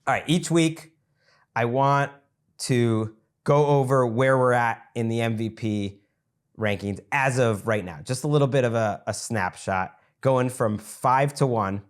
All right, each week I want to go over where we're at in the MVP rankings as of right now. Just a little bit of a snapshot going from 5 to 1.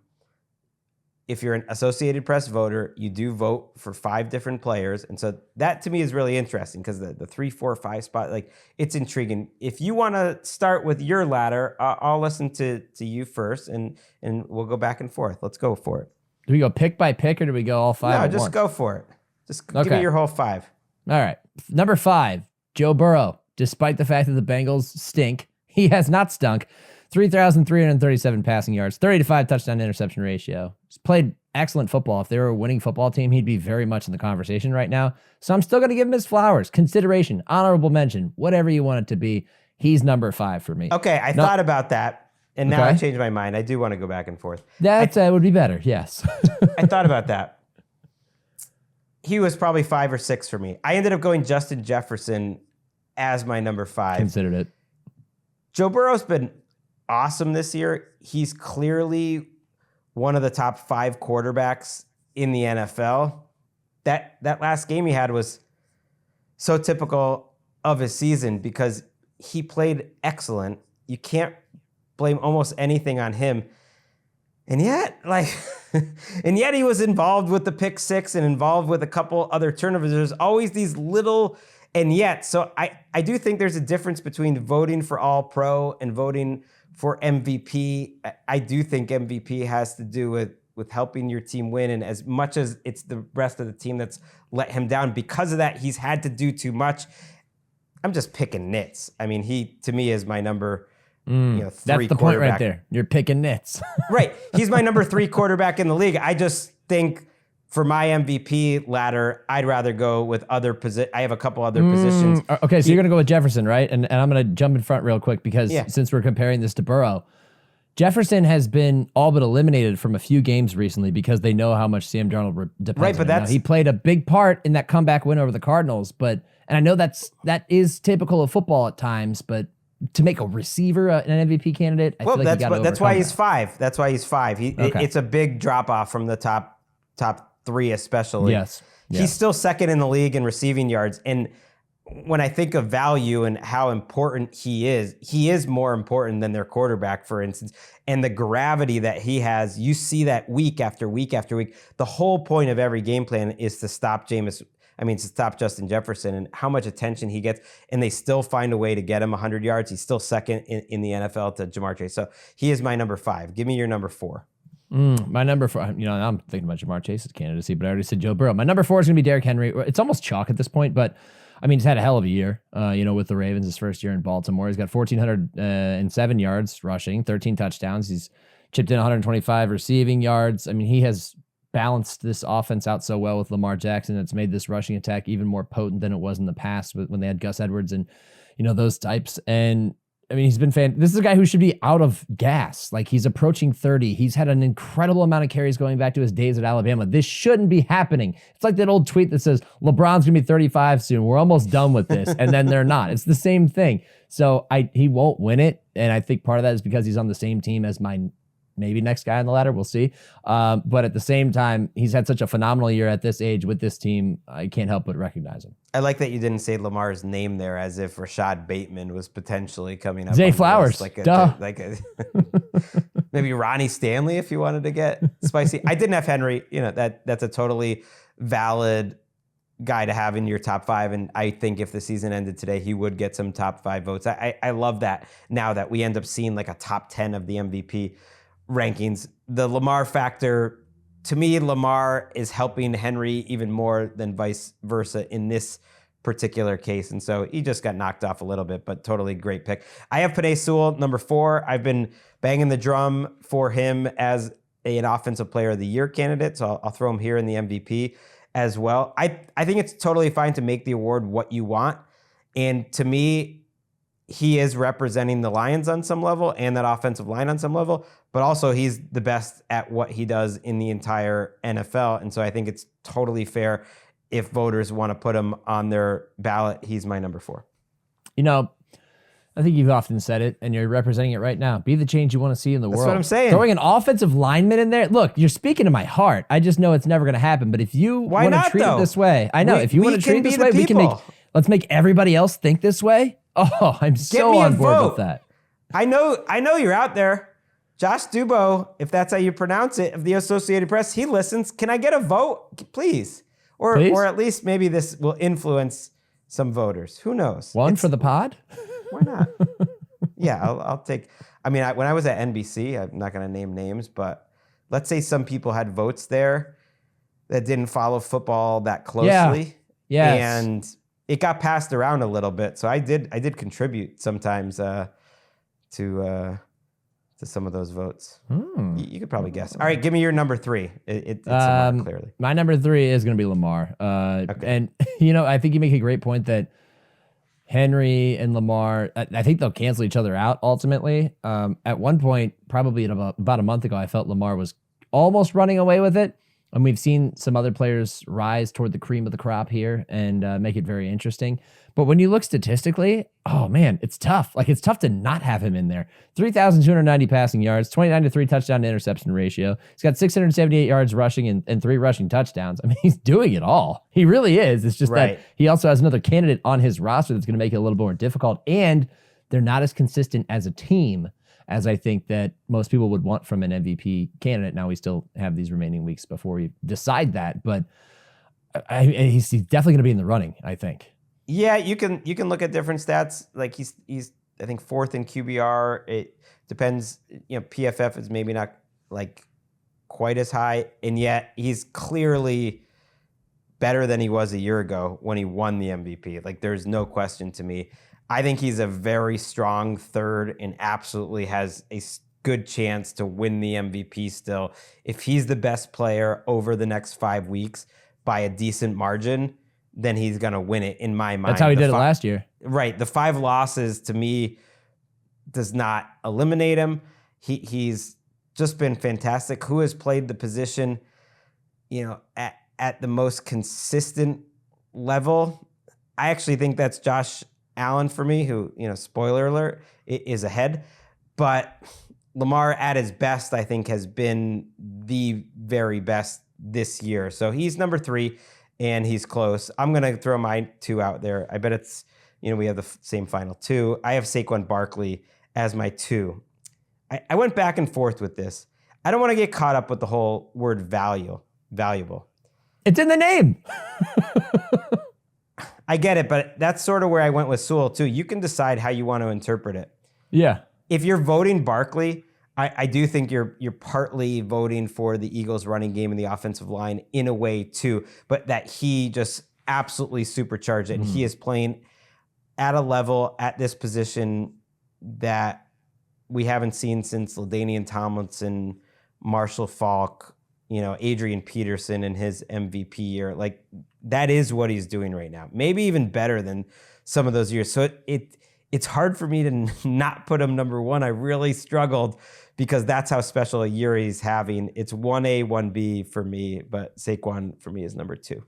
If you're an Associated Press voter, you do vote for 5 different players. And so that to me is really interesting because the 3, 4, 5 spot, like it's intriguing. If you want to start with your ladder, I'll listen to you first and we'll go back and forth. Let's go for it. Do we go pick by pick or do we go all 5 No, at just once? go for it. Just give me your whole 5. All right. Number 5, Joe Burrow. Despite the fact that the Bengals stink, he has not stunk. 3,337 passing yards, 30-5 touchdown to interception ratio. He's played excellent football. If they were a winning football team, he'd be very much in the conversation right now. So I'm still going to give him his flowers. Consideration, honorable mention, whatever you want it to be. He's number 5 for me. Okay, I thought about that, and now I changed my mind. I do want to go back and forth. That would be better, yes. I thought about that. He was probably 5 or 6 for me. I ended up going Justin Jefferson as my number 5. Considered it. Joe Burrow's been awesome this year. He's clearly one of the top 5 quarterbacks in the NFL. That last game he had was so typical of his season because he played excellent. You can't blame almost anything on him. And yet, he was involved with the pick 6 and involved with a couple other turnovers. There's always these little and yet. So I do think there's a difference between voting for All-Pro and voting for MVP. I do think MVP has to do with helping your team win. And as much as it's the rest of the team that's let him down, because of that, he's had to do too much. I'm just picking nits. I mean, he, to me, is my number 3 That's the quarterback. point right there. You're picking nits. Right. He's my number 3 quarterback in the league. I just think for my MVP ladder, I'd rather go with other positions. I have a couple other positions. Okay, so you're going to go with Jefferson, right? And I'm going to jump in front real quick because since we're comparing this to Burrow, Jefferson has been all but eliminated from a few games recently because they know how much Sam Darnold depends right, on but him. Now, he played a big part in that comeback win over the Cardinals, and I know that is typical of football at times, but to make a receiver an MVP candidate, I feel like that's why he's 5. That's why he's 5. It's a big drop off from the top 3 especially. Yes. He's still second in the league in receiving yards. And when I think of value and how important he is more important than their quarterback, for instance. And the gravity that he has, you see that week after week after week. The whole point of every game plan is to stop Justin Jefferson and how much attention he gets. And they still find a way to get him 100 yards. He's still second in the NFL to Jamar Chase. So he is my number 5. Give me your number 4. My number 4, I'm thinking about Jamar Chase's candidacy, but I already said Joe Burrow. My number 4 is going to be Derrick Henry. It's almost chalk at this point, but I mean, he's had a hell of a year, with the Ravens, his first year in Baltimore. He's got 1,407 yards rushing, 13 touchdowns. He's chipped in 125 receiving yards. I mean, he has balanced this offense out so well with Lamar Jackson. It's made this rushing attack even more potent than it was in the past when they had Gus Edwards and, those types. And I mean, he's been this is a guy who should be out of gas. Like, he's approaching 30. He's had an incredible amount of carries going back to his days at Alabama. This shouldn't be happening. It's like that old tweet that says, LeBron's going to be 35 soon. We're almost done with this. And then they're not. It's the same thing. So he won't win it. And I think part of that is because he's on the same team as my maybe next guy on the ladder. We'll see. But at the same time, he's had such a phenomenal year at this age with this team. I can't help but recognize him. I like that you didn't say Lamar's name there as if Rashad Bateman was potentially coming up. Zay Flowers. Maybe Ronnie Stanley if you wanted to get spicy. I didn't have Henry. That's a totally valid guy to have in your top 5. And I think if the season ended today, he would get some top 5 votes. I love that now that we end up seeing like a top 10 of the MVP rankings. The Lamar factor, to me, Lamar is helping Henry even more than vice versa in this particular case. And so he just got knocked off a little bit, but totally great pick. I have Penei Sewell, number 4. I've been banging the drum for him as an offensive player of the year candidate. So I'll throw him here in the MVP as well. I think it's totally fine to make the award what you want. And to me, he is representing the Lions on some level and that offensive line on some level, but also he's the best at what he does in the entire NFL. And so I think it's totally fair if voters want to put him on their ballot. He's my number 4. I think you've often said it, and you're representing it right now. Be the change you want to see in the world. That's what I'm saying. Throwing an offensive lineman in there. Look, you're speaking to my heart. I just know it's never going to happen. But if you want to treat it this way, I know. If you want to treat it this way, we can let's make everybody else think this way. Oh, I'm so on board with that. I know you're out there. Josh Dubow, if that's how you pronounce it, of the Associated Press, he listens. Can I get a vote, please? Or at least maybe this will influence some voters. Who knows? One for the pod? Why not? Yeah, I'll take. I mean, when I was at NBC, I'm not going to name names, but let's say some people had votes there that didn't follow football that closely. Yeah. And it got passed around a little bit. So I did contribute sometimes to some of those votes. You could probably guess. All right, give me your number 3. It's Lamar, clearly. My number 3 is going to be Lamar. Okay. And, I think you make a great point that Henry and Lamar, I think they'll cancel each other out ultimately. At one point, probably about a month ago, I felt Lamar was almost running away with it. And we've seen some other players rise toward the cream of the crop here and make it very interesting. But when you look statistically, oh man, it's tough. Like it's tough to not have him in there. 3,290 passing yards, 29-3 touchdown to interception ratio. He's got 678 yards rushing and 3 rushing touchdowns. I mean, he's doing it all. He really is. It's just that he also has another candidate on his roster that's going to make it a little more difficult. And they're not as consistent as a team as I think that most people would want from an MVP candidate. Now we still have these remaining weeks before we decide that, but he's definitely going to be in the running, I think. Yeah, you can look at different stats. Like he's I think 4th in QBR. It depends. PFF is maybe not like quite as high, and yet he's clearly better than he was a year ago when he won the MVP. Like there's no question to me. I think he's a very strong 3rd and absolutely has a good chance to win the MVP still. If he's the best player over the next 5 weeks by a decent margin, then he's going to win it in my mind. That's how he did it last year. Right. The 5 losses to me does not eliminate him. He's just been fantastic. Who has played the position, at the most consistent level? I actually think that's Josh Allen for me, who, spoiler alert, is ahead. But Lamar at his best, I think, has been the very best this year. So he's number 3, and he's close. I'm going to throw my 2 out there. I bet it's, we have the same final 2. I have Saquon Barkley as my 2. I went back and forth with this. I don't want to get caught up with the whole word valuable. It's in the name. I get it, but that's sort of where I went with Sewell too. You can decide how you want to interpret it. Yeah. If you're voting Barkley, I do think you're partly voting for the Eagles' running game and the offensive line in a way too, but that he just absolutely supercharged it. And he is playing at a level at this position that we haven't seen since LaDainian Tomlinson, Marshall Faulk, Adrian Peterson in his MVP year. Like that is what he's doing right now. Maybe even better than some of those years. So it's hard for me to not put him number 1. I really struggled because that's how special a year he's having. It's 1A, 1B for me, but Saquon for me is number 2.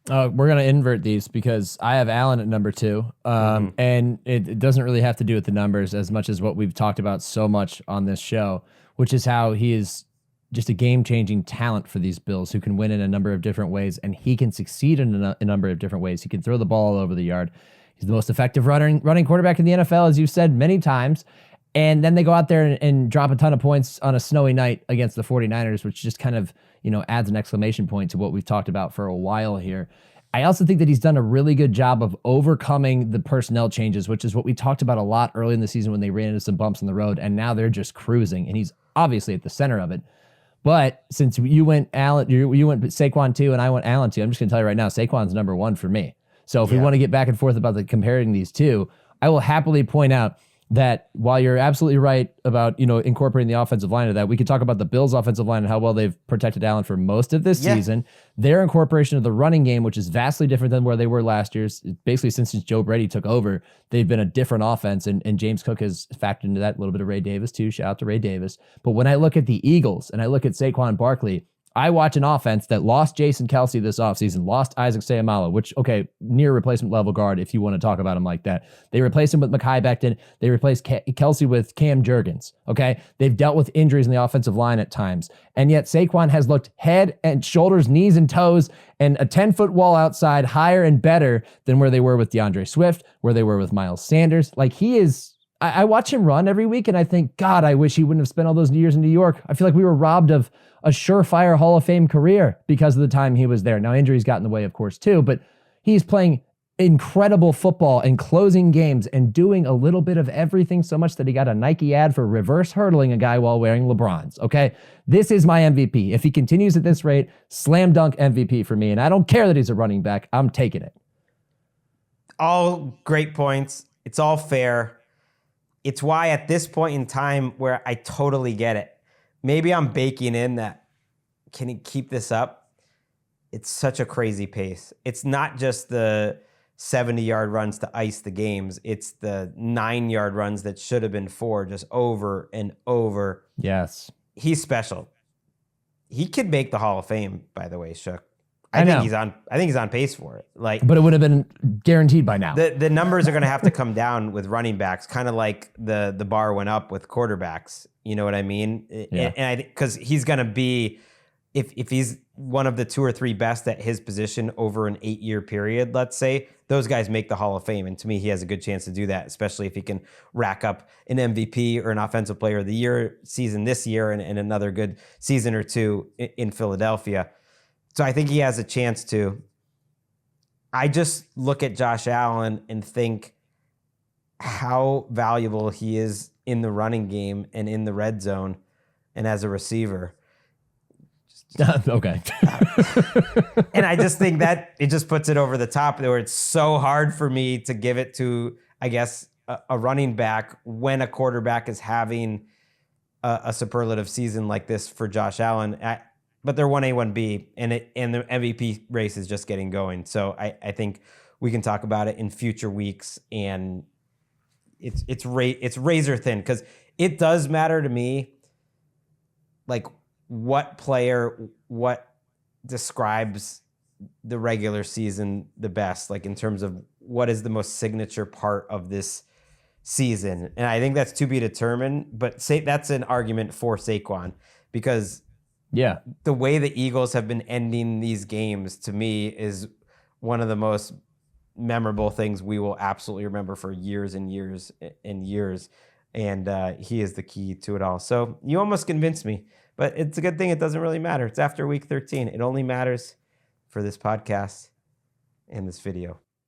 We're going to invert these because I have Allen at number 2. And it doesn't really have to do with the numbers as much as what we've talked about so much on this show, which is how he is just a game-changing talent for these Bills who can win in a number of different ways, and he can succeed in a number of different ways. He can throw the ball all over the yard. He's the most effective running quarterback in the NFL, as you've said many times. And then they go out there and drop a ton of points on a snowy night against the 49ers, which just kind of, adds an exclamation point to what we've talked about for a while here. I also think that he's done a really good job of overcoming the personnel changes, which is what we talked about a lot early in the season when they ran into some bumps in the road, and now they're just cruising, and he's obviously at the center of it. But since you went Allen, you went Saquon 2 and I went Allen 2, I'm just going to tell you right now, Saquon's number 1 for me. So if we want to get back and forth about comparing these two, I will happily point out that while you're absolutely right about, incorporating the offensive line of that, we could talk about the Bills' offensive line and how well they've protected Allen for most of this season. Their incorporation of the running game, which is vastly different than where they were last year. Basically, since Joe Brady took over, they've been a different offense, and James Cook has factored into that. A little bit of Ray Davis, too. Shout out to Ray Davis. But when I look at the Eagles and I look at Saquon Barkley, I watch an offense that lost Jason Kelsey this offseason, lost Isaac Seumalo, which, okay, near replacement level guard if you want to talk about him like that. They replaced him with Mekhi Becton. They replaced Kelsey with Cam Jurgens, okay? They've dealt with injuries in the offensive line at times. And yet Saquon has looked head and shoulders, knees and toes, and a 10-foot wall outside higher and better than where they were with DeAndre Swift, where they were with Miles Sanders. Like, he is... I watch him run every week, and I think, God, I wish he wouldn't have spent all those years in New York. I feel like we were robbed of a surefire Hall of Fame career because of the time he was there. Now, injuries got in the way, of course, too, but he's playing incredible football and closing games and doing a little bit of everything, so much that he got a Nike ad for reverse hurdling a guy while wearing LeBrons, okay? This is my MVP. If he continues at this rate, slam dunk MVP for me, and I don't care that he's a running back. I'm taking it. All great points. It's all fair. It's why at this point in time where I totally get it, maybe I'm baking in that, can he keep this up? It's such a crazy pace. It's not just the 70-yard runs to ice the games. It's the 9-yard runs that should have been 4 just over and over. Yes. He's special. He could make the Hall of Fame, by the way, Shook. I think he's on pace for it. But it would have been guaranteed by now. The numbers are going to have to come down with running backs, kind of like the bar went up with quarterbacks. You know what I mean? Yeah. And because he's going to be, if he's one of the 2 or 3 best at his position over an 8-year period, let's say, those guys make the Hall of Fame. And to me, he has a good chance to do that, especially if he can rack up an MVP or an Offensive Player of the Year season this year and another good season or two in Philadelphia. So I think he has a chance to. I just look at Josh Allen and think how valuable he is in the running game and in the red zone and as a receiver. Okay. And I just think that it just puts it over the top where it's so hard for me to give it to, I guess, a running back when a quarterback is having a superlative season like this for Josh Allen. But they're 1A, 1B, and the MVP race is just getting going. So I think we can talk about it in future weeks, and it's razor thin because it does matter to me, like what describes the regular season the best, like in terms of what is the most signature part of this season, and I think that's to be determined. But that's an argument for Saquon because. Yeah. The way the Eagles have been ending these games, to me, is one of the most memorable things we will absolutely remember for years and years and years. And he is the key to it all. So you almost convinced me, but it's a good thing it doesn't really matter. It's after week 13. It only matters for this podcast and this video.